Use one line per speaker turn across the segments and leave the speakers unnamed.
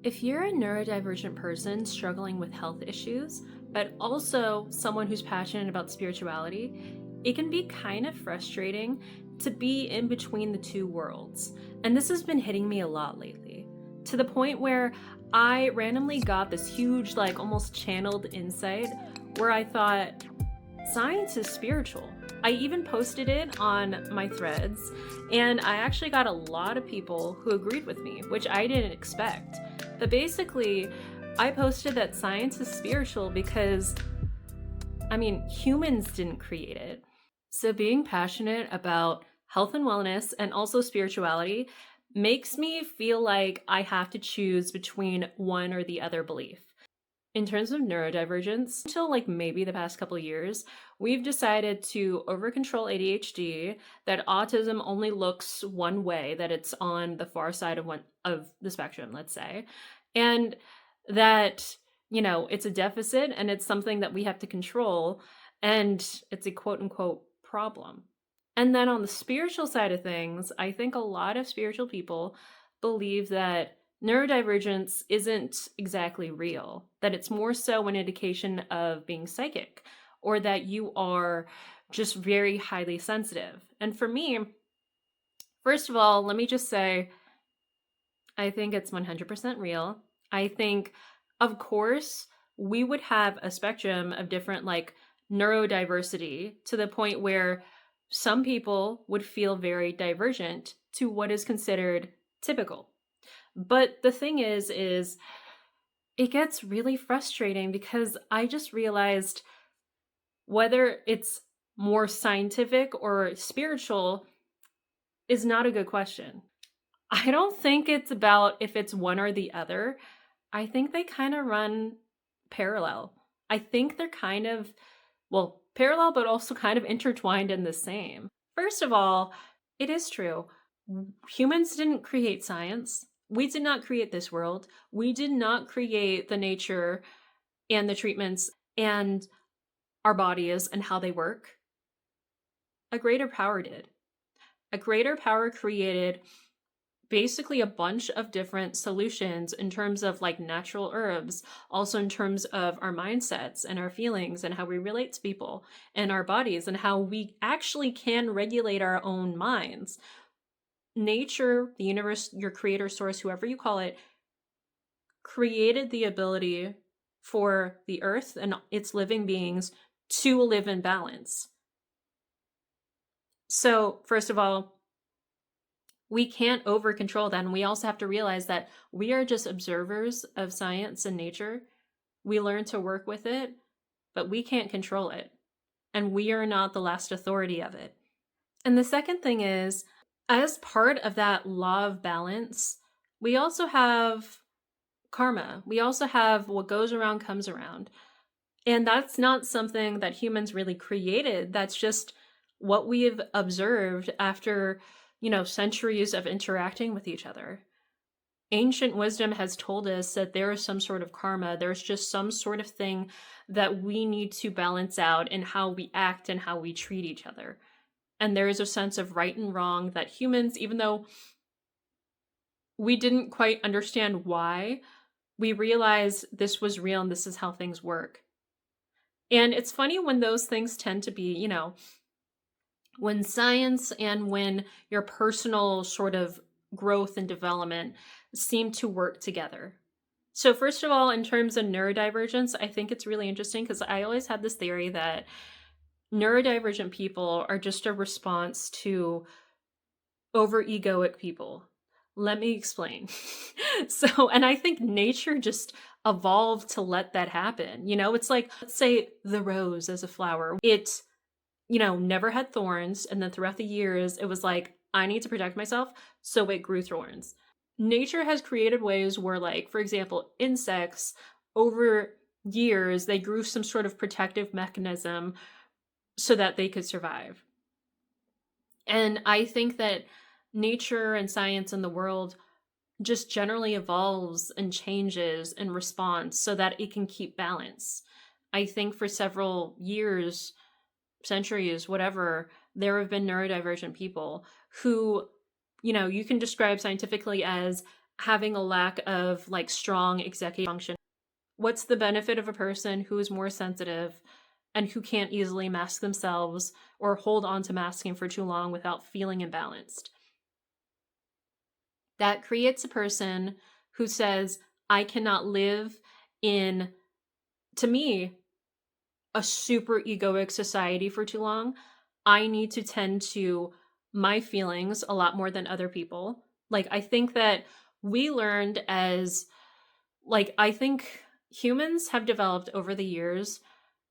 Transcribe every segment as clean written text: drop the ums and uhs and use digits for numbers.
If you're a neurodivergent person struggling with health issues, but also someone who's passionate about spirituality, it can be kind of frustrating to be in between the two worlds. And this has been hitting me a lot lately, to the point where I randomly got this huge, like almost channeled insight where I thought, science is spiritual. I even posted it on my threads, and I actually got a lot of people who agreed with me, which I didn't expect. But basically, I posted that science is spiritual because, humans didn't create it. So being passionate about health and wellness and also spirituality makes me feel like I have to choose between one or the other belief. In terms of neurodivergence, until like maybe the past couple of years, we've decided to over-control ADHD, that autism only looks one way, that it's on the far side of the spectrum, let's say, and that, it's a deficit and it's something that we have to control, and it's a quote unquote problem. And then on the spiritual side of things, I think a lot of spiritual people believe that neurodivergence isn't exactly real, that it's more so an indication of being psychic, or that you are just very highly sensitive. And for me, first of all, let me just say, I think it's 100% real. I think, of course, we would have a spectrum of different, like, neurodiversity to the point where some people would feel very divergent to what is considered typical. But the thing is it gets really frustrating because I just realized whether it's more scientific or spiritual is not a good question. I don't think it's about if it's one or the other. I think they kind of run parallel. I think they're kind of, well, parallel, but also kind of intertwined in the same. First of all, it is true. Humans didn't create science. We did not create this world. We did not create the nature and the treatments and our bodies and how they work. A greater power did. A greater power created basically a bunch of different solutions in terms of like natural herbs, also in terms of our mindsets and our feelings and how we relate to people and our bodies and how we actually can regulate our own minds. Nature, the universe, your creator, source, whoever you call it, created the ability for the earth and its living beings to live in balance. So, first of all, we can't over control that. And we also have to realize that we are just observers of science and nature. We learn to work with it, but we can't control it. And we are not the last authority of it. And the second thing is, as part of that law of balance, we also have karma. We also have what goes around comes around. And that's not something that humans really created. That's just what we've observed after, centuries of interacting with each other. Ancient wisdom has told us that there is some sort of karma. There's just some sort of thing that we need to balance out in how we act and how we treat each other. And there is a sense of right and wrong that humans, even though we didn't quite understand why, we realized this was real and this is how things work. And it's funny when those things tend to be, when science and when your personal sort of growth and development seem to work together. So first of all, in terms of neurodivergence, I think it's really interesting because I always had this theory that neurodivergent people are just a response to over-egoic people. Let me explain. And I think nature just evolved to let that happen. It's like, let's say the rose as a flower. It never had thorns. And then throughout the years, it was like, I need to protect myself. So it grew thorns. Nature has created ways where, like, for example, insects, over years, they grew some sort of protective mechanism so that they could survive. And I think that nature and science and the world just generally evolves and changes in response so that it can keep balance. I think for several years, centuries, whatever, there have been neurodivergent people who, you can describe scientifically as having a lack of like strong executive function. What's the benefit of a person who is more sensitive and who can't easily mask themselves or hold on to masking for too long without feeling imbalanced? That creates a person who says, I cannot live in, to me, a super egoic society for too long. I need to tend to my feelings a lot more than other people. Like, I think that we learned as, like, I think humans have developed over the years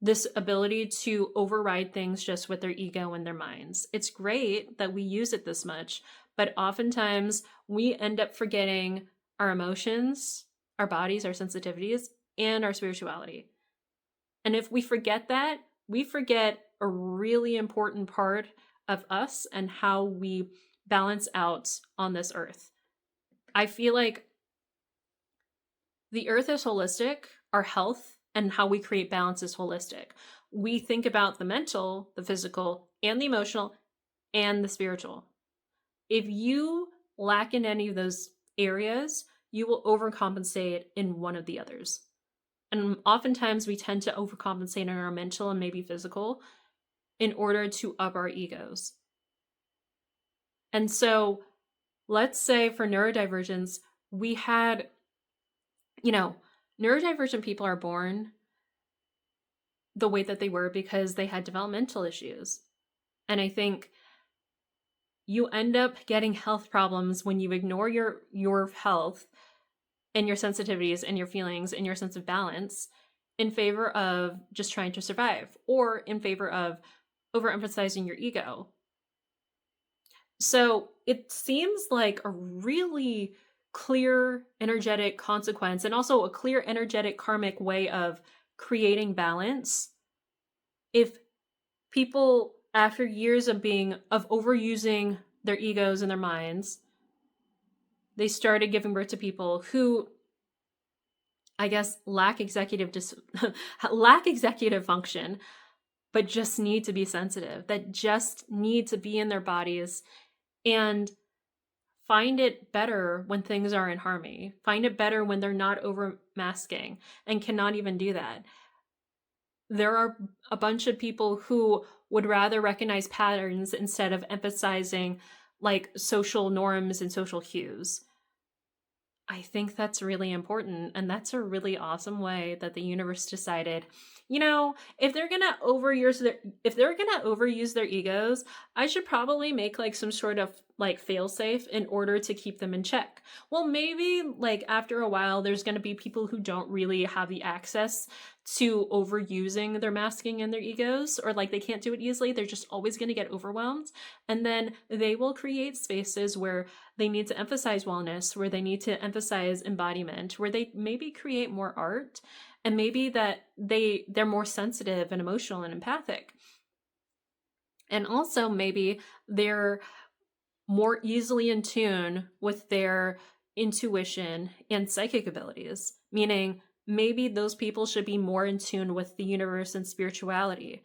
this ability to override things just with their ego and their minds. It's great that we use it this much, but oftentimes we end up forgetting our emotions, our bodies, our sensitivities, and our spirituality. And if we forget that, we forget a really important part of us and how we balance out on this earth. I feel like the earth is holistic, our health and how we create balance is holistic. We think about the mental, the physical, and the emotional, and the spiritual. If you lack in any of those areas, you will overcompensate in one of the others. And oftentimes we tend to overcompensate in our mental and maybe physical in order to up our egos. And so let's say for neurodivergence, we had, neurodivergent people are born the way that they were because they had developmental issues. And I think you end up getting health problems when you ignore your health and your sensitivities and your feelings and your sense of balance in favor of just trying to survive or in favor of overemphasizing your ego. So it seems like a really clear energetic consequence and also a clear energetic karmic way of creating balance if people, after years of overusing their egos and their minds, they started giving birth to people who, I guess, lack executive function, but just need to be sensitive, that just need to be in their bodies and find it better when things are in harmony. Find it better when they're not over masking and cannot even do that. There are a bunch of people who would rather recognize patterns instead of emphasizing like social norms and social cues. I think that's really important. And that's a really awesome way that the universe decided, if they're gonna overuse their egos, I should probably make like some sort of like failsafe in order to keep them in check. Well, maybe like after a while, there's gonna be people who don't really have the access to overusing their masking and their egos, or like they can't do it easily. They're just always gonna get overwhelmed. And then they will create spaces where they need to emphasize wellness, where they need to emphasize embodiment, where they maybe create more art, and maybe that they're more sensitive and emotional and empathic. And also maybe they're more easily in tune with their intuition and psychic abilities, meaning maybe those people should be more in tune with the universe and spirituality.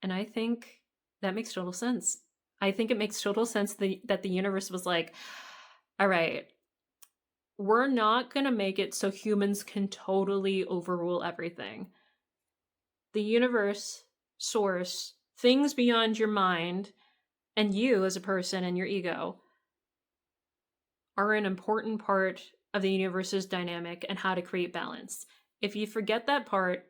And I think that makes total sense. I think it makes total sense that the universe was like, all right, we're not going to make it so humans can totally overrule everything. The universe, source, things beyond your mind, and you as a person and your ego are an important part of the universe's dynamic and how to create balance. If you forget that part,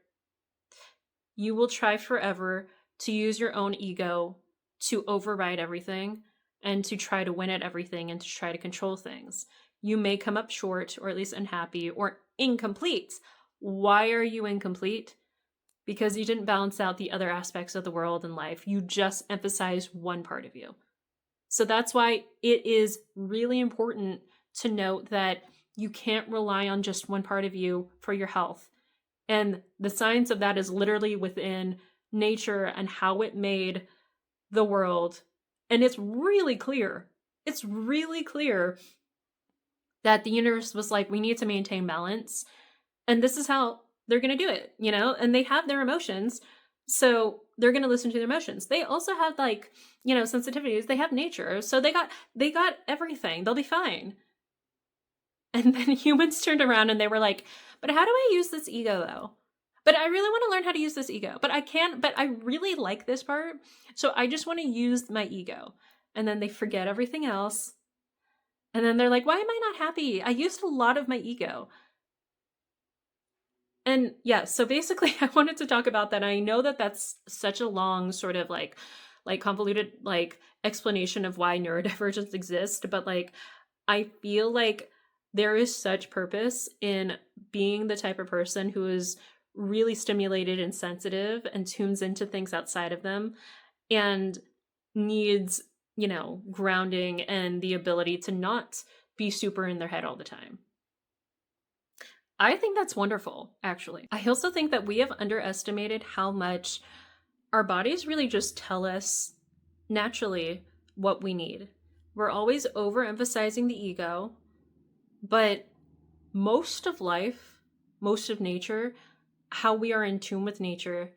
you will try forever to use your own ego to override everything and to try to win at everything and to try to control things. You may come up short or at least unhappy or incomplete. Why are you incomplete? Because you didn't balance out the other aspects of the world and life. You just emphasized one part of you. So that's why it is really important to note that you can't rely on just one part of you for your health. And the science of that is literally within nature and how it made the world. And it's really clear. It's really clear that the universe was like, we need to maintain balance. And this is how they're going to do it, and they have their emotions. So they're going to listen to their emotions. They also have like, sensitivities. They have nature. So they got everything. They'll be fine. And then humans turned around and they were like, but how do I use this ego though? But I really want to learn how to use this ego. But I can't, but I really like this part. So I just want to use my ego. And then they forget everything else. And then they're like, why am I not happy? I used a lot of my ego. And yeah, so basically I wanted to talk about that. I know that that's such a long sort of like convoluted like explanation of why neurodivergence exists, but like I feel like there is such purpose in being the type of person who is really stimulated and sensitive and tunes into things outside of them and needs, grounding and the ability to not be super in their head all the time. I think that's wonderful, actually. I also think that we have underestimated how much our bodies really just tell us naturally what we need. We're always overemphasizing the ego, but most of life, most of nature, how we are in tune with nature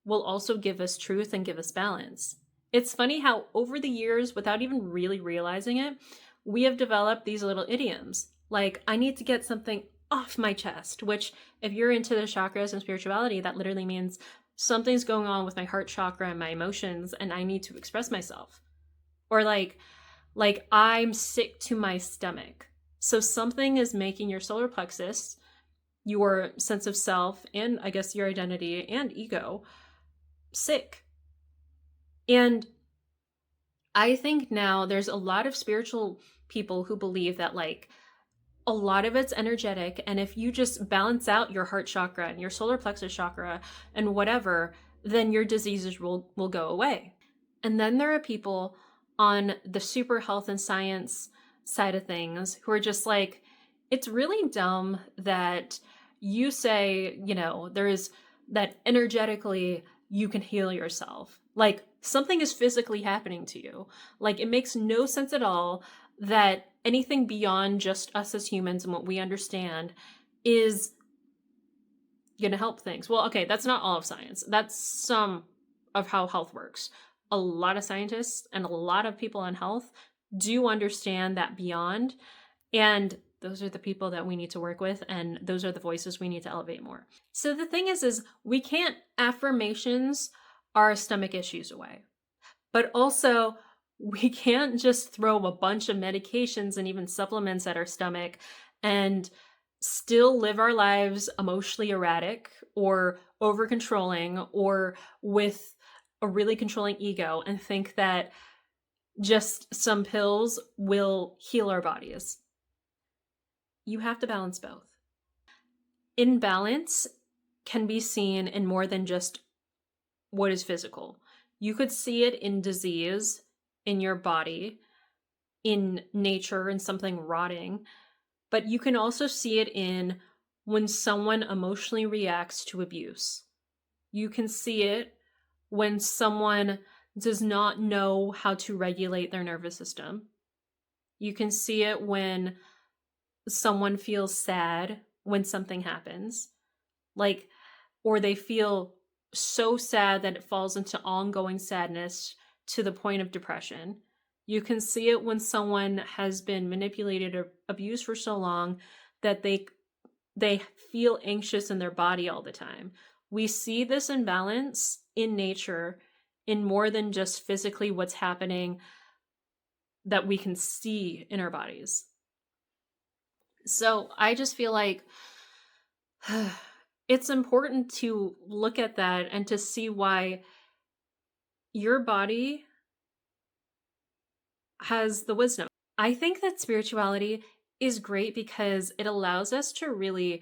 will also give us truth and give us balance. It's funny how over the years, without even really realizing it, we have developed these little idioms. Like, I need to get something off my chest, which if you're into the chakras and spirituality, that literally means something's going on with my heart chakra and my emotions and I need to express myself. Or like I'm sick to my stomach. So something is making your solar plexus, your sense of self, and I guess your identity and ego sick. And I think now there's a lot of spiritual people who believe that like a lot of it's energetic, and if you just balance out your heart chakra and your solar plexus chakra and whatever, then your diseases will go away. And then there are people on the super health and science side of things who are just like, it's really dumb that you say, there is that energetically you can heal yourself. Like something is physically happening to you. Like it makes no sense at all that anything beyond just us as humans and what we understand is going to help things. Well, okay, that's not all of science. That's some of how health works. A lot of scientists and a lot of people in health do understand that beyond. And those are the people that we need to work with. And those are the voices we need to elevate more. So the thing is we can't affirmations our stomach issues away. But also, we can't just throw a bunch of medications and even supplements at our stomach and still live our lives emotionally erratic or over controlling or with a really controlling ego and think that just some pills will heal our bodies. You have to balance both. Imbalance can be seen in more than just what is physical. You could see it in disease, in your body, in nature, in something rotting, but you can also see it in when someone emotionally reacts to abuse. You can see it when someone does not know how to regulate their nervous system. You can see it when someone feels sad when something happens, or they feel so sad that it falls into ongoing sadness to the point of depression. You can see it when someone has been manipulated or abused for so long that they feel anxious in their body all the time. We see this imbalance in nature in more than just physically what's happening that we can see in our bodies. So I just feel like it's important to look at that and to see why your body has the wisdom. I think that spirituality is great because it allows us to really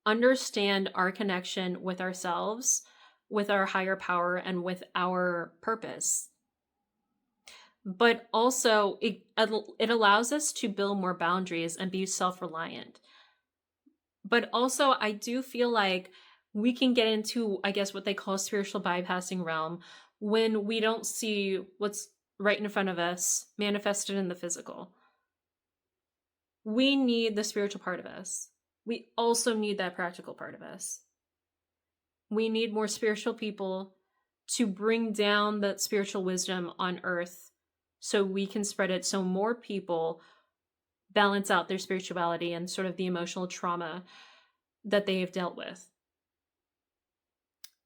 understand our connection with ourselves, with our higher power, and with our purpose. But also, it allows us to build more boundaries and be self-reliant. But also, I do feel like we can get into, I guess, what they call spiritual bypassing realm when we don't see what's right in front of us manifested in the physical. We need the spiritual part of us. We also need that practical part of us. We need more spiritual people to bring down that spiritual wisdom on earth so we can spread it so more people balance out their spirituality and sort of the emotional trauma that they've dealt with.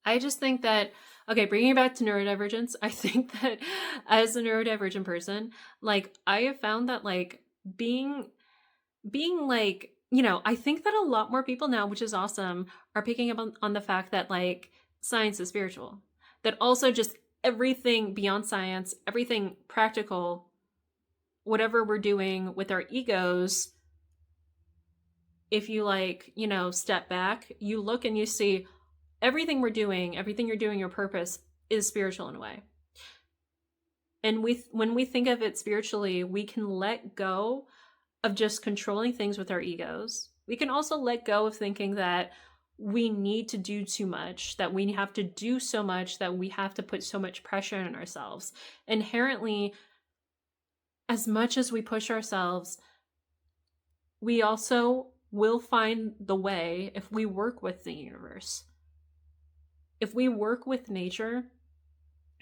I just think that, okay, bringing it back to neurodivergence, I think that as a neurodivergent person, like I have found that like being like, I think that a lot more people now, which is awesome, are picking up on the fact that like science is spiritual. That also just everything beyond science, everything practical, whatever we're doing with our egos, if you like, step back, you look and you see everything we're doing, everything you're doing, your purpose is spiritual in a way. And when we think of it spiritually, we can let go of just controlling things with our egos. We can also let go of thinking that we need to do too much, that we have to do so much, that we have to put so much pressure on ourselves. Inherently, as much as we push ourselves, we also will find the way if we work with the universe. If we work with nature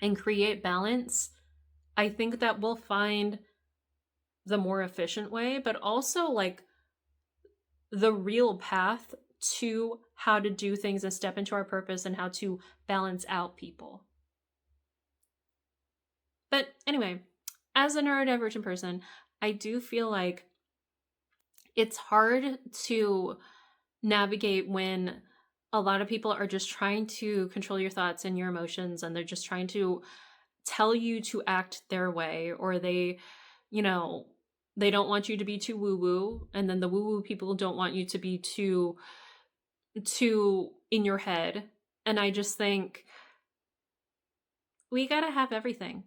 and create balance, I think that we'll find the more efficient way, but also like the real path to how to do things and step into our purpose and how to balance out people. But anyway, as a neurodivergent person, I do feel like it's hard to navigate when a lot of people are just trying to control your thoughts and your emotions, and they're just trying to tell you to act their way, or they don't want you to be too woo-woo, and then the woo-woo people don't want you to be too in your head. And I just think we gotta have everything.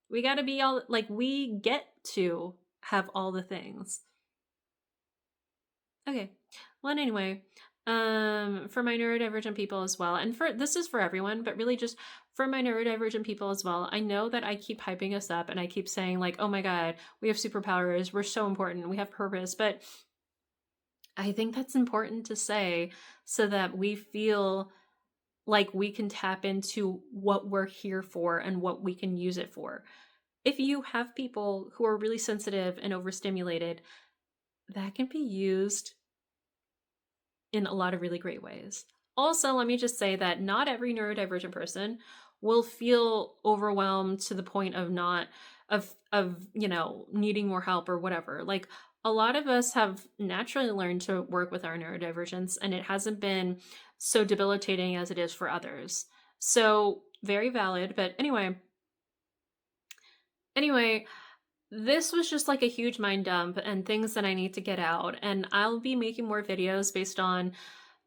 We gotta be all, like, we get to have all the things. Okay. Well, anyway, for my neurodivergent people as well, and this is for everyone, but really just for my neurodivergent people as well, I know that I keep hyping us up and I keep saying like, oh my God, we have superpowers, we're so important, we have purpose, but I think that's important to say so that we feel like we can tap into what we're here for and what we can use it for. If you have people who are really sensitive and overstimulated, that can be used in a lot of really great ways. Also, let me just say that not every neurodivergent person will feel overwhelmed to the point of needing more help or whatever. Like, a lot of us have naturally learned to work with our neurodivergence, and it hasn't been so debilitating as it is for others. So, very valid. But anyway, this was just like a huge mind dump and things that I need to get out. And I'll be making more videos based on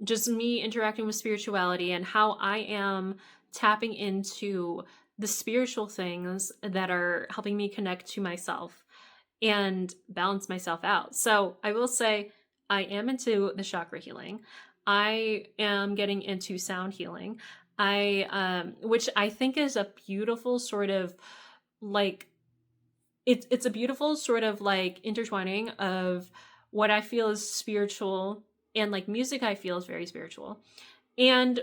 just me interacting with spirituality and how I am tapping into the spiritual things that are helping me connect to myself and balance myself out. So I will say I am into the chakra healing. I am getting into sound healing. Which I think is a beautiful sort of like, it's a beautiful sort of like intertwining of what I feel is spiritual, and like music I feel is very spiritual, and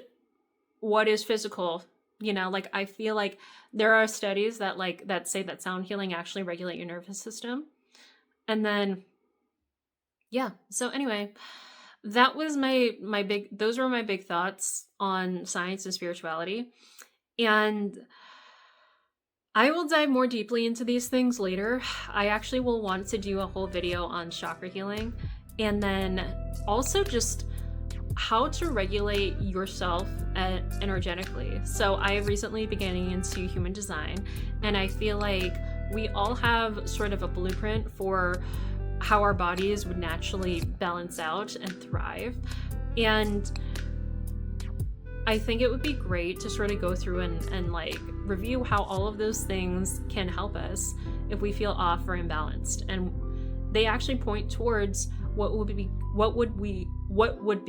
what is physical. Like I feel like there are studies that say that sound healing actually regulate your nervous system. And then so anyway, that was those were my big thoughts on science and spirituality. And I will dive more deeply into these things later. I actually will want to do a whole video on chakra healing, and then also just how to regulate yourself energetically. So I have recently been getting into human design, and I feel like we all have sort of a blueprint for how our bodies would naturally balance out and thrive. And I think it would be great to sort of go through and like review how all of those things can help us if we feel off or imbalanced. And they actually point towards what would be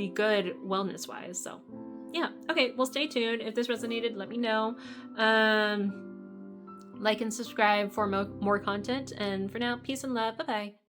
good wellness wise. So yeah. Okay. Well, stay tuned. If this resonated, let me know. Like and subscribe for more content. And for now, peace and love. Bye-bye.